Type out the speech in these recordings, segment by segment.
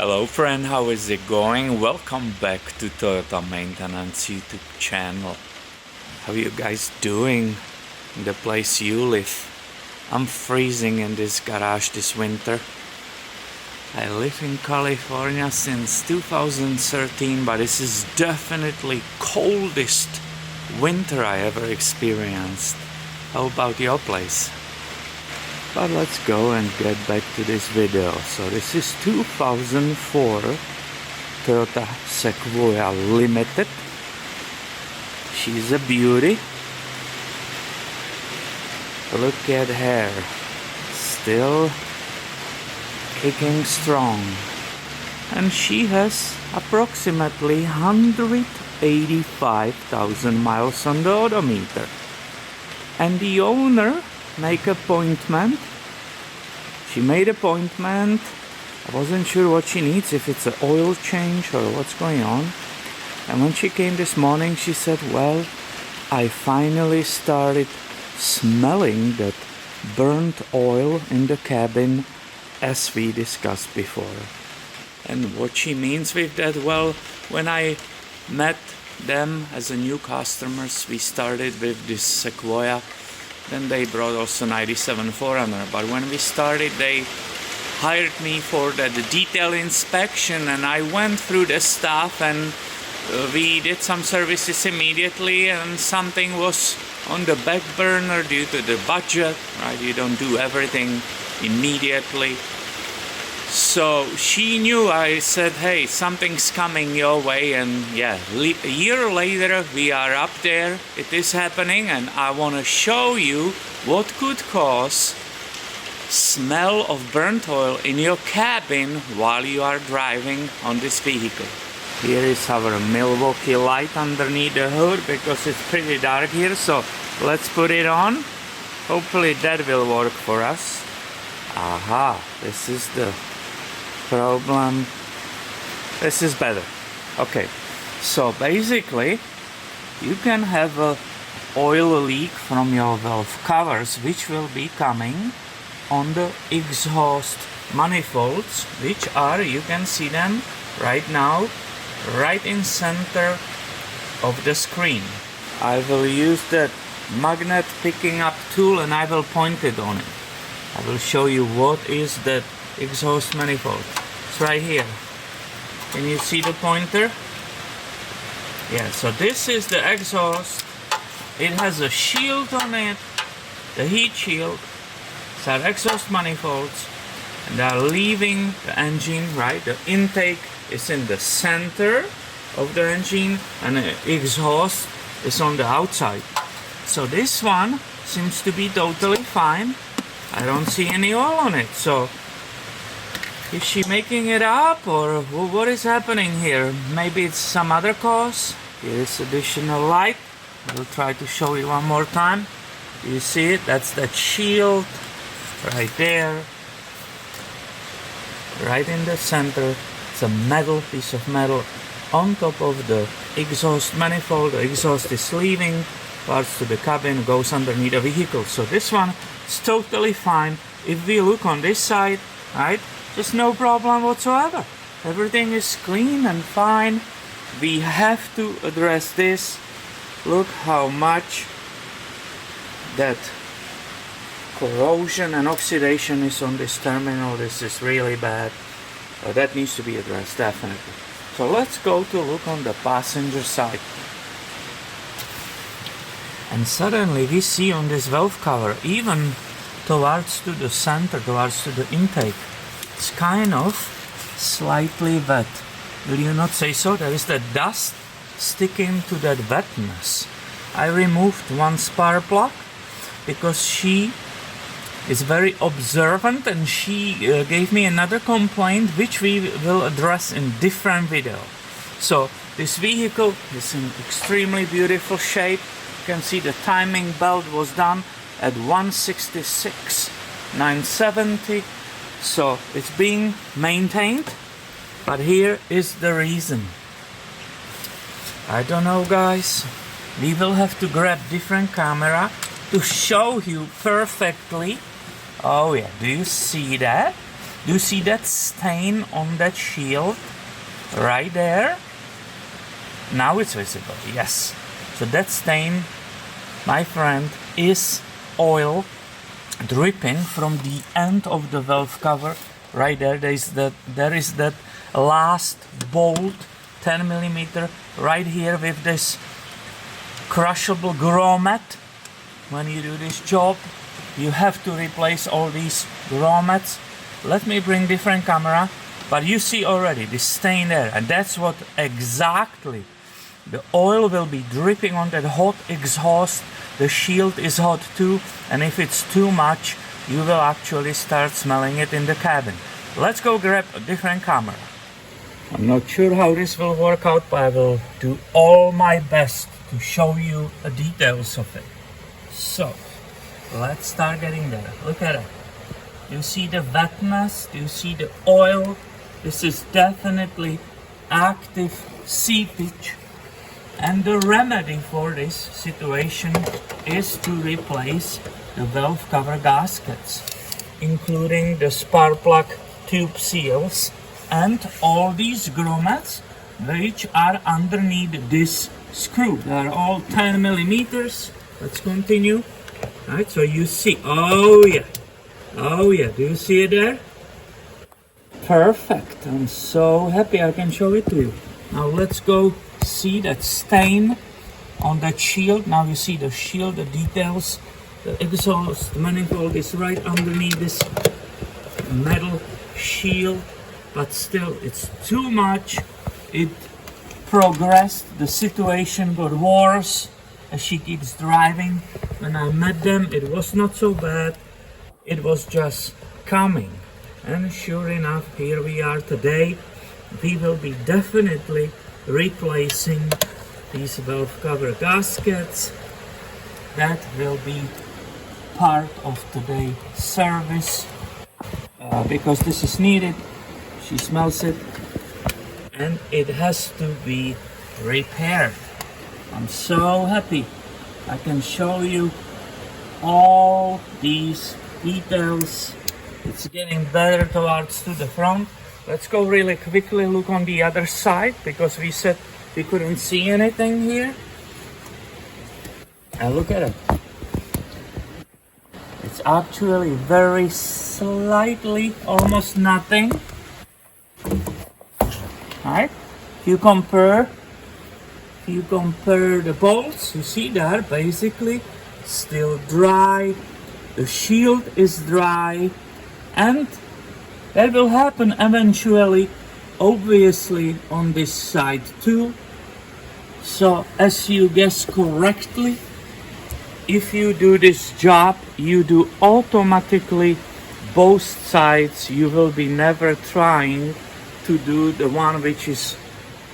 Hello friend, how is it going? Welcome back to Toyota Maintenance YouTube channel. How are you guys doing in the place you live? I'm freezing in this garage this winter. I live in California since 2013, but this is definitely coldest winter I ever experienced. How about your place? But let's go and get back to this video. So this is 2004 Toyota Sequoia Limited. She's a beauty. Look at her, still kicking strong. And she has approximately 185,000 miles on the odometer. And the owner make appointment. She made appointment. I wasn't sure what she needs, if it's an oil change or what's going on. And when she came this morning, she said, well, I finally started smelling that burnt oil in the cabin as we discussed before. And what she means with that, well, when I met them as a new customers, we started with this Sequoia. Then they brought also 97 4Runner, but when we started they hired me for the detail inspection, and I went through the stuff and we did some services immediately, and something was on the back burner due to the budget, right? You don't do everything immediately. So she knew. I said, hey, something's coming your way, and yeah, a year later we are up there. It is happening, and I want to show you what could cause smell of burnt oil in your cabin while you are driving on this vehicle. Here is our Milwaukee light underneath the hood because it's pretty dark here, so let's put it on. Hopefully that will work for us. Aha, this is the problem. This is better. Okay, so basically you can have a oil leak from your valve covers, which will be coming on the exhaust manifolds, which are, you can see them right now, right in center of the screen. I will use that magnet picking up tool and I will point it on it. I will show you what is that exhaust manifold. It's right here. Can you see the pointer? Yeah, so this is the exhaust. It has a shield on it, the heat shield. These are exhaust manifolds, and they are leaving the engine, right? The intake is in the center of the engine, and the exhaust is on the outside. So this one seems to be totally fine. I don't see any oil on it, so is she making it up, or what is happening here? Maybe it's some other cause. Here is additional light. I'll try to show it one more time. You see it? That's that shield right there, right in the center. It's a metal, piece of metal on top of the exhaust manifold. The exhaust is leaving parts to the cabin, goes underneath the vehicle. So this one is totally fine. If we look on this side, right, just no problem whatsoever. Everything is clean and fine. We have to address this. Look how much that corrosion and oxidation is on this terminal. This is really bad. That needs to be addressed, definitely. So let's go to look on the passenger side. And suddenly we see on this valve cover, even towards to the center, towards to the intake, it's kind of slightly wet. Will you not say so? There is the dust sticking to that wetness. I removed one spark plug because she is very observant, and she gave me another complaint which we will address in different video. So this vehicle is in extremely beautiful shape. You can see the timing belt was done at 166,970. So it's being maintained, but here is the reason. I don't know, guys. We will have to grab different camera to show you perfectly. Oh yeah, do you see that? Do you see that stain on that shield? Right there. Now it's visible, yes. So that stain, my friend, is oil dripping from the end of the valve cover. Right there, there is that last bolt, 10 millimeter, right here with this crushable grommet. When you do this job, you have to replace all these grommets. Let me bring different camera, but you see already the stain there, and that's what exactly the oil will be dripping on that hot exhaust. The shield is hot too, and if it's too much, you will actually start smelling it in the cabin. Let's go grab a different camera. I'm not sure how this will work out, but I will do all my best to show you the details of it. So, let's start getting there. Look at it. Do you see the wetness? Do you see the oil? This is definitely active seepage. And the remedy for this situation is to replace the valve cover gaskets, including the spark plug tube seals and all these grommets which are underneath this screw. They are all 10 millimeters. Let's continue. Right, so you see, oh yeah, do you see it there? Perfect. I'm so happy I can show it to you. Now let's go see that stain on that shield. Now you see the shield, the details, the exhaust, the manifold is right underneath this metal shield, but still it's too much. It progressed, the situation got worse as she keeps driving. When I met them, it was not so bad, it was just coming. And sure enough, here we are today. We will be definitely replacing these valve cover gaskets. That will be part of today's service because this is needed. She smells it and it has to be repaired. I'm so happy I can show you all these details. It's getting better towards to the front. Let's go really quickly look on the other side because we said we couldn't see anything here. And look at it. It's actually very slightly, almost nothing. Right? If you compare the bolts, you see that basically still dry. The shield is dry, and that will happen eventually, obviously, on this side too. So as you guess correctly, if you do this job, you do automatically both sides. You will be never trying to do the one which is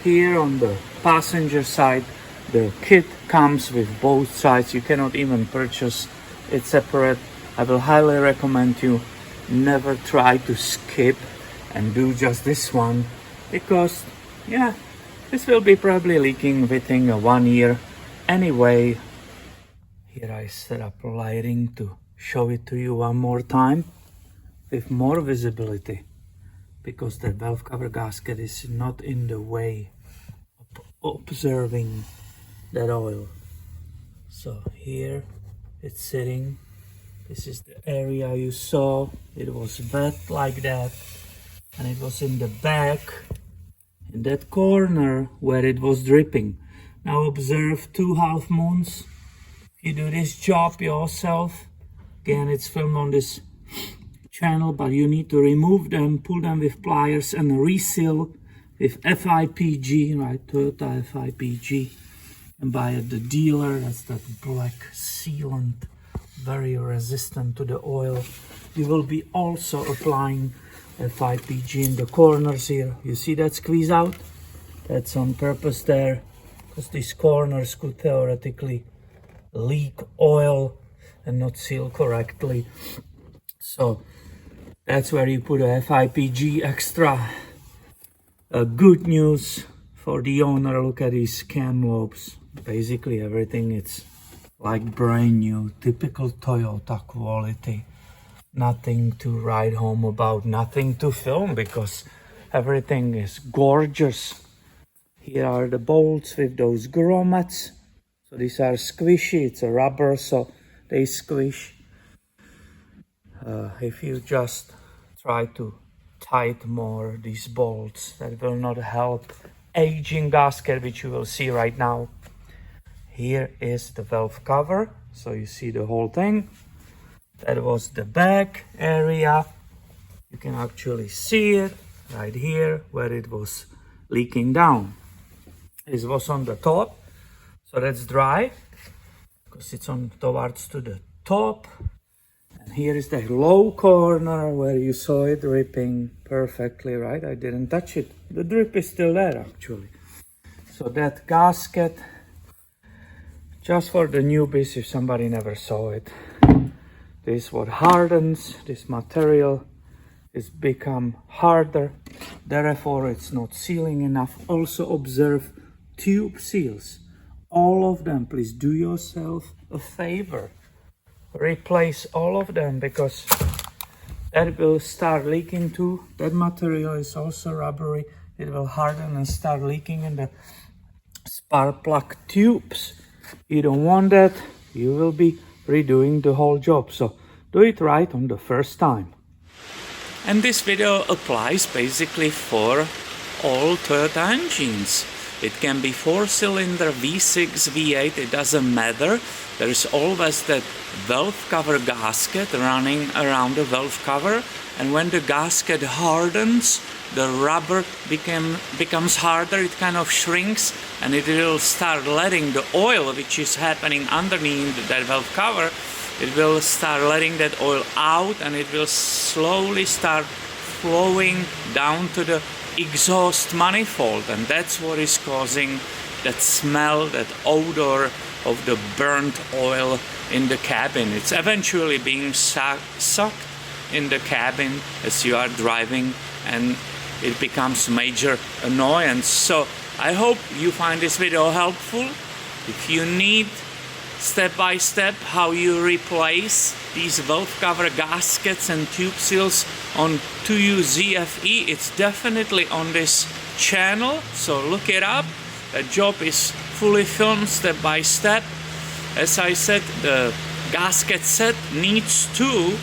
here on the passenger side. The kit comes with both sides. You cannot even purchase it separate. I will highly recommend you never try to skip and do just this one, because yeah, this will be probably leaking within 1 year anyway. Here I set up lighting to show it to you one more time with more visibility, because the valve cover gasket is not in the way of observing that oil. So here it's sitting. This is the area you saw. It was wet like that, and it was in the back, in that corner where it was dripping. Now observe 2 half moons. If you do this job yourself, again it's filmed on this channel, but you need to remove them, pull them with pliers and reseal with FIPG, right, Toyota FIPG, and buy at the dealer. That's that black sealant, very resistant to the oil. You will be also applying FIPG in the corners here. You see that squeeze out? That's on purpose there, because these corners could theoretically leak oil and not seal correctly. So that's where you put a FIPG extra. Good news for the owner, look at these cam lobes. Basically everything, it's like brand new, typical Toyota quality. nothing to write home about, nothing to film, because everything is gorgeous. Here are the bolts with those grommets. So these are squishy, it's a rubber, so they squish. If you just try to tight more these bolts, that will not help aging gasket, which you will see right now. Here is the valve cover, so you see the whole thing. That was the back area. You can actually see it right here where it was leaking down. This was on the top, so that's dry because it's on towards to the top. And here is the low corner where you saw it dripping perfectly, right? I didn't touch it. The drip is still there actually. So that gasket, just for the newbies, if somebody never saw it, this is what hardens. This material is become harder, therefore it's not sealing enough. Also observe tube seals, all of them. Please do yourself a favor, replace all of them, because that will start leaking too. That material is also rubbery, it will harden and start leaking in the spark plug tubes. You don't want that, you will be redoing the whole job, so do it right on the first time. And this video applies basically for all Toyota engines. It can be 4-cylinder, V6, V8, it doesn't matter. There is always that valve cover gasket running around the valve cover, and when the gasket hardens, the rubber becomes harder, it kind of shrinks, and it will start letting the oil, which is happening underneath that valve cover, it will start letting that oil out, and it will slowly start flowing down to the exhaust manifold, and that's what is causing that smell, that odor of the burnt oil in the cabin. It's eventually being sucked in the cabin as you are driving, and it becomes major annoyance. So I hope you find this video helpful. If you need step by step how you replace these valve cover gaskets and tube seals on 2U ZFE, it's definitely on this channel, so look it up. The job is fully filmed step by step. As I said, the gasket set needs to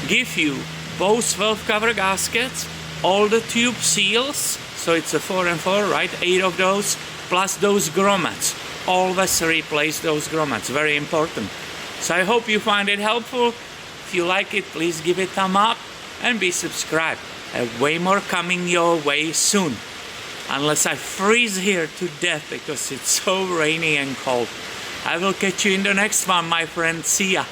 give you both valve cover gaskets, all the tube seals, so it's a 4 and 4, right? 8 of those, plus those grommets. Always replace those grommets, very important. So I hope you find it helpful. If you like it, please give it a thumb up and be subscribed. I have way more coming your way soon. Unless I freeze here to death because it's so rainy and cold. I will catch you in the next one, my friend. See ya.